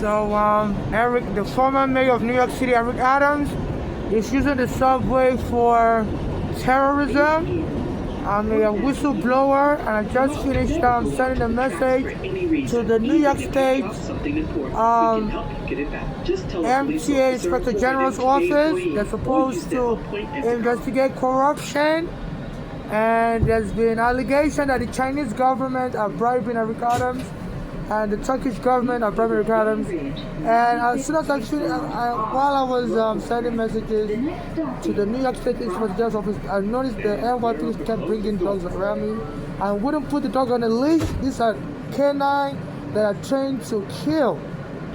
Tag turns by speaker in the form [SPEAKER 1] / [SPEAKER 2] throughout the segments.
[SPEAKER 1] Eric, the former mayor of New York City, Eric Adams, is using the subway for terrorism. I'm a whistleblower, and I just finished sending a message to the New York State MTA Inspector General's office. They're supposed to investigate corruption, and there's been allegation that the Chinese government are bribing Eric Adams, and the Turkish government are bribing Eric Adams. And as soon as while I was sending messages to the New York State Inspector General's office, I noticed the NYPD kept bringing dogs around me. I wouldn't put the dog on a leash. These are canine that are trained to kill,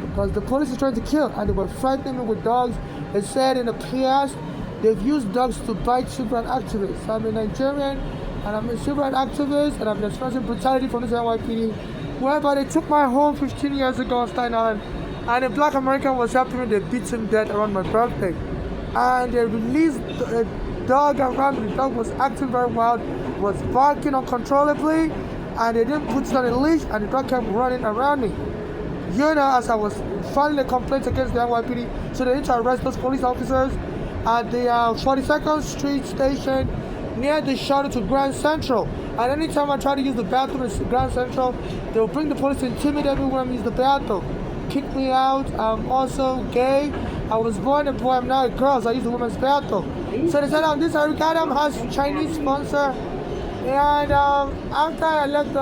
[SPEAKER 1] because the police are trying to kill, and they were frightening me with dogs. They said in the past they've used dogs to bite civil rights activists. I'm a Nigerian, and I'm a civil rights activist, and I'm experiencing brutality from this NYPD, whereby they took my home 15 years ago on Staten Island, and a black American was helping me. They beat him dead around my birthday, and they released a dog around me. The dog was acting very wild, was barking uncontrollably, and they didn't put it on a leash, and the dog kept running around me. As I was filing a complaint against the NYPD, so they need to arrest those police officers at the 42nd Street station near the shuttle to Grand Central. And anytime I try to use the bathroom in Grand Central, they will bring the police to intimidate me when I use the bathroom, kick me out. I'm also gay. I was born a boy, I'm now a girl, so I use the women's bathroom. So they said this Eric Adams has Chinese sponsor. And after I left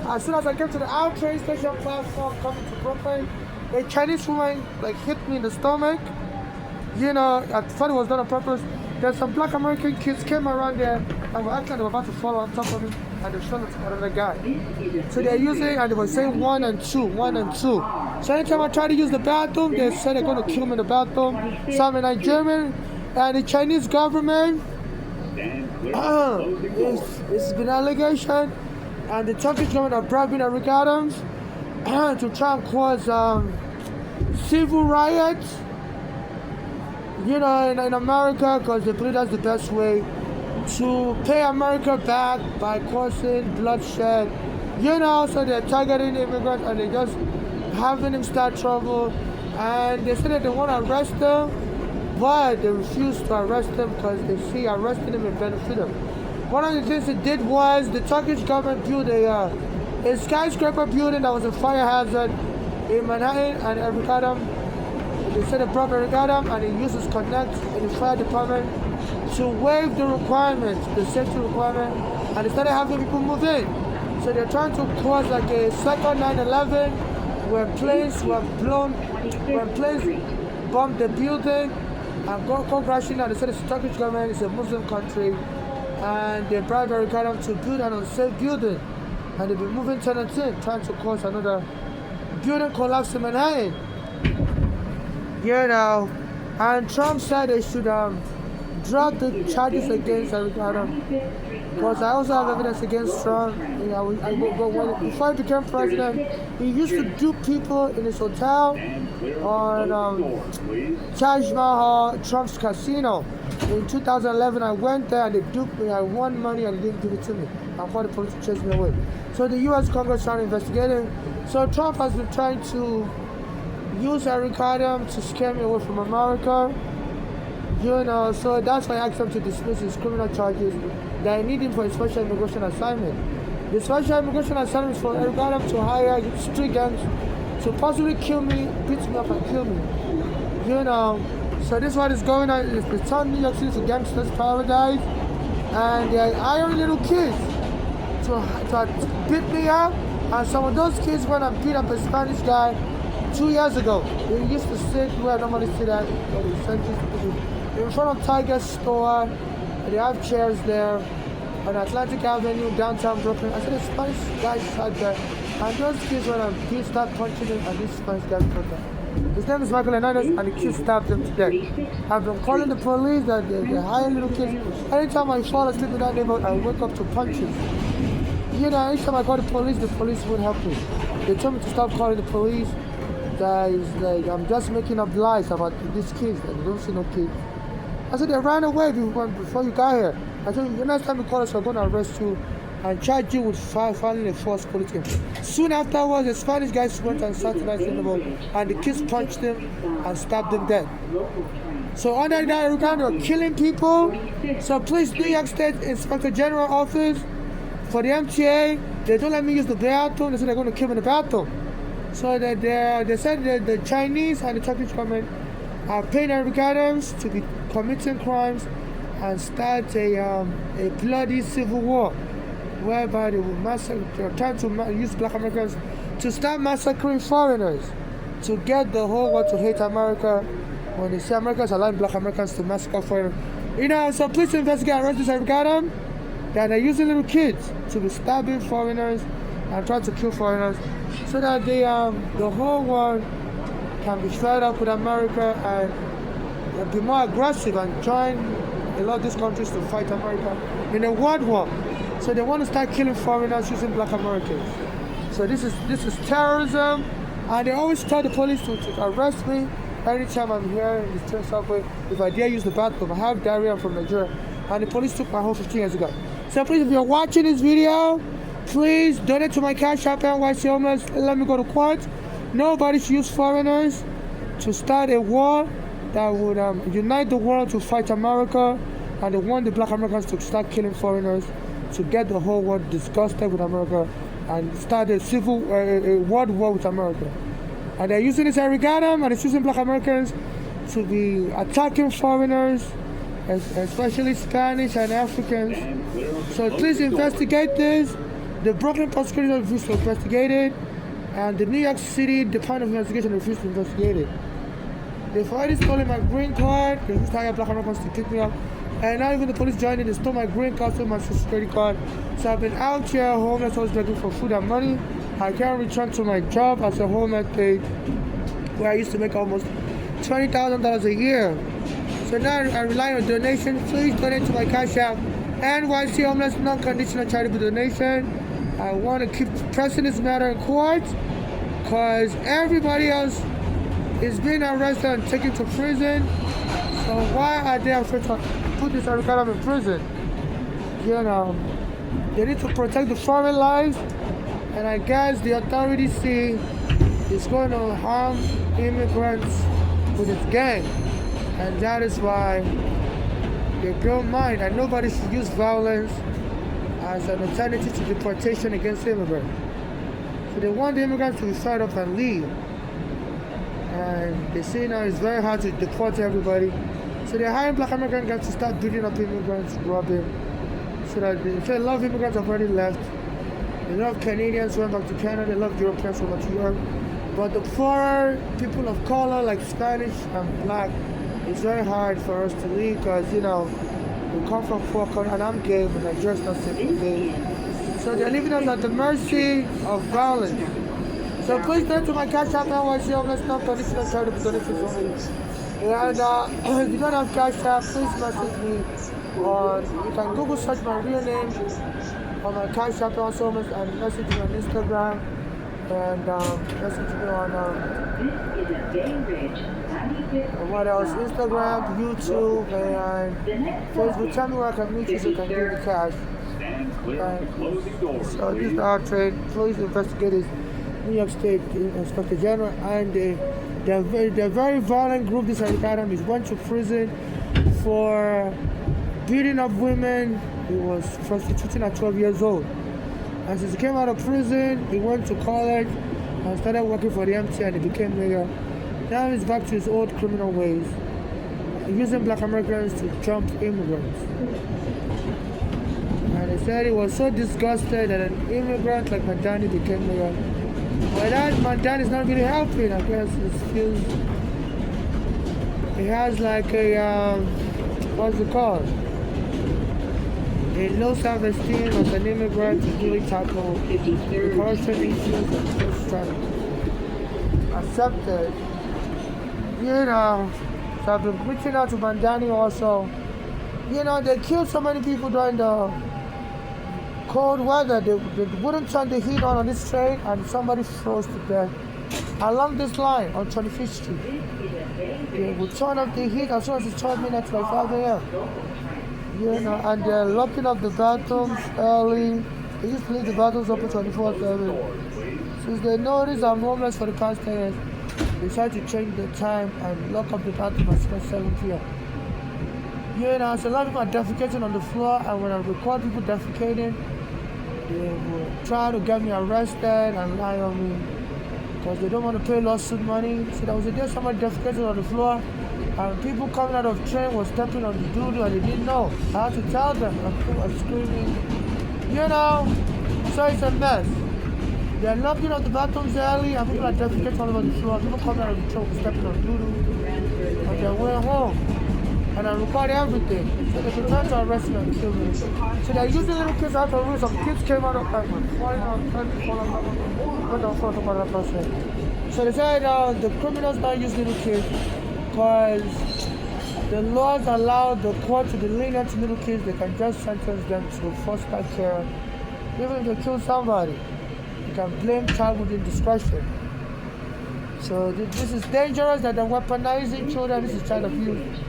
[SPEAKER 1] as soon as I came to the out train station platform coming to Brooklyn, a Chinese woman hit me in the stomach. I thought it was done on purpose. Then some black American kids came around there and were acting like they were about to fall on top of me, and they shot at another guy. So they're using, and they were saying 1 and 2, 1 and 2. So anytime I try to use the bathroom, they said they're going to kill me in the bathroom. So I'm a Nigerian, and the Chinese government, it's been an allegation, and the Turkish government are bribing Eric Adams to try and cause civil riots. In America, because they believe that's the best way to pay America back by causing bloodshed. So they're targeting immigrants, and they're just having them start trouble. And they said that they want to arrest them, but they refuse to arrest them because they see arresting them will benefit them. One of the things they did was the Turkish government built a skyscraper building that was a fire hazard in Manhattan, and Eric Adams, they said they brought Eric Adams, and he uses Connect in the fire department to waive the requirements, the safety requirement, and they started having people move in. So they're trying to cause a second 9/11 where planes bombed the building and go crashing down. They said it's the Turkish government, it's a Muslim country, and they bribed Eric Adams to build an unsafe building, and they've been moving tenants in, trying to cause another building collapse in Manhattan. And Trump said they should drop the charges against Eric Adams, because I also have evidence against Trump. Before he became president, he used to dupe people in his hotel on Taj Mahal, Trump's casino. In 2011, I went there and they duped me. I won money and they didn't give it to me. I thought the police would chase me away. So the U.S. Congress started investigating. So Trump has been trying to use Eric Adams to scare me away from America. So that's why I asked him to dismiss his criminal charges that I need him for a special immigration assignment. The special immigration assignment is for Eric Adams to hire street gangs to possibly kill me, beat me up and kill me. So this is what is going on. It's turning New York City to gangsters' paradise, and they're hiring little kids to beat me up. And some of those kids went and beat up a Spanish guy 2 years ago. They used to sit where I normally sit at in front of Tiger store, and they have chairs there on Atlantic Avenue, downtown Brooklyn. I said the Spanish guy sat there, and those kids went and start punching him, and this Spanish guy put them. His name is Michael Hernandez, and the kids stabbed him to death. I've been calling the police that they're hiring little kids. Anytime I fall asleep in that neighborhood, I wake up to punches. Anytime I call the police won't help me. They told me to stop calling the police. I'm just making up lies about these kids, and they don't see no kids. I said they ran away before you got here. I said the next time you call us, we're going to arrest you and charged him with filing a false police claim. Soon afterwards, the Spanish guys went and assassinated him, and the kids punched him and stabbed him dead. So under that, they were killing people. So please, New York State Inspector General Office, for the MTA, they don't let me use the bathroom. They said they're going to kill me in the bathroom. So they said that the Chinese and the Turkish government are paying Eric Adams to be committing crimes and start a bloody civil war, whereby they will trying to use black Americans to start massacring foreigners, to get the whole world to hate America when they see Americans allowing black Americans to massacre foreigners. So please investigate and arrest this Eric Adams, that they're using little kids to be stabbing foreigners and trying to kill foreigners, so that the whole world can be fed up with America and be more aggressive and join a lot of these countries to fight America in a world war. So they want to start killing foreigners using black Americans. So this is terrorism, and they always tell the police to arrest me anytime I'm here in the train subway. If I dare use the bathroom, I have diarrhea from Nigeria, and the police took my home 15 years ago. So please, if you're watching this video, please donate to my Cash App NYC Homeless. Let me go to court. Nobody should use foreigners to start a war that would unite the world to fight America, and they want the black Americans to start killing foreigners to get the whole world disgusted with America and start a civil world war with America. And they're using this Eric Adams, and it's using black Americans to be attacking foreigners, especially Spanish and Africans. So please investigate this. The Brooklyn prosecutor refused to investigate it, and the New York City Department of Investigation refused to investigate it. They've already stolen my green card. They used to hire black Americans to pick me up, and now even the police joined in. They stole my green card, stole my social security card. So I've been out here homeless, always begging for food and money. I can't return to my job as a homeless aide, where I used to make almost $20,000 a year. So now I rely on donations. Please donate to my Cash App NYC Homeless Non-Conditional Charitable Donation. I want to keep pressing this matter in court, because everybody else is being arrested and taken to prison. So why are they afraid to put this Eric Adams in prison? You know, they need to protect the foreign lives, and I guess the authorities see it's going to harm immigrants with its gang, and that is why they don't mind, and nobody should use violence as an alternative to deportation against immigrants. So they want the immigrants to be fed up and leave. And they say now it's very hard to deport everybody. So they're hiring black American guys to start beating up immigrants, robbing. So that a lot of immigrants have already left. A lot of Canadians went back to Canada, a lot of Europeans went back to Europe. But the poorer people of color, like Spanish and black, it's very hard for us to leave, because, you know, we come from poor country, and I'm gay, but Nigeria's not safe for gay. So they're leaving us at the mercy of violence. So please donate to my Cash App NYC Homeless Non-Conditional Charitable Donations only. And if you don't have Cash App, please message me on, you can Google search my real name on my Cash App NYC Homeless, and message me on Instagram, and message me on what else? Instagram, YouTube, and Facebook. Tell me where I can meet you so you can give me cash. So this is our trade. Please investigate this. New York State Inspector General, and they're very violent group. This Eric Adams went to prison for beating up women. He was prostituting at 12 years old. And since he came out of prison, he went to college and started working for the MTA, and he became mayor. Now he's back to his old criminal ways, using black Americans to trump immigrants. And he said he was so disgusted that an immigrant like Mandani became mayor. But that Mandani is not really helping. I guess he has like a, what's it called? A low self-esteem as an immigrant to really tackle the corruption issues and just trying to accept it. You know, so I've been reaching out to Mandani also. You know, they killed so many people during the cold weather. They wouldn't turn the heat on this train, and somebody froze to death along this line on 25th Street. They would turn up the heat as soon as it's 12 minutes, like 5 a.m. You know, and they're locking up the bathrooms early. They used to leave the bathrooms open 24/7. Since they noticed I'm homeless for the past 10 years, they decided to change the time and lock up the bathroom as soon as 7 p.m. You know, so a lot of people are defecating on the floor, and when I record people defecating, they will try to get me arrested and lie on me because they don't want to pay lawsuit money. So there was a day somebody defecated on the floor, and people coming out of train were stepping on the doo-doo and they didn't know. I had to tell them, and people were screaming. You know, so it's a mess. They're locking up the bathrooms early, and people are defecating all over the floor. People coming out of the train were stepping on doo-doo, and they're going home. And I record everything. So they could try to arrest me and kill me. So they're using little kids out of the room. Some kids came out of falling out, trying to fall out went on front of another person. So they said the criminals now use little kids because the laws allow the court to be lenient to little kids. They can just sentence them to foster care. Even if they kill somebody, you can blame child within discretion. So this is dangerous that they're weaponizing children. This is child abuse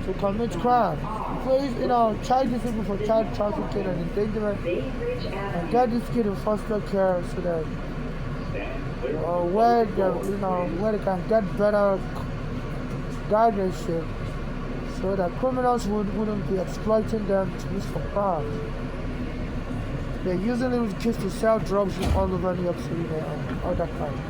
[SPEAKER 1] to commit crime. Please, charge these people for child trafficking and endangerment, and get this kid in foster care so that where they can get better guardianship, so that criminals wouldn't be exploiting them to use for crime. They're using little kids to sell drugs all over New York City and all that kind.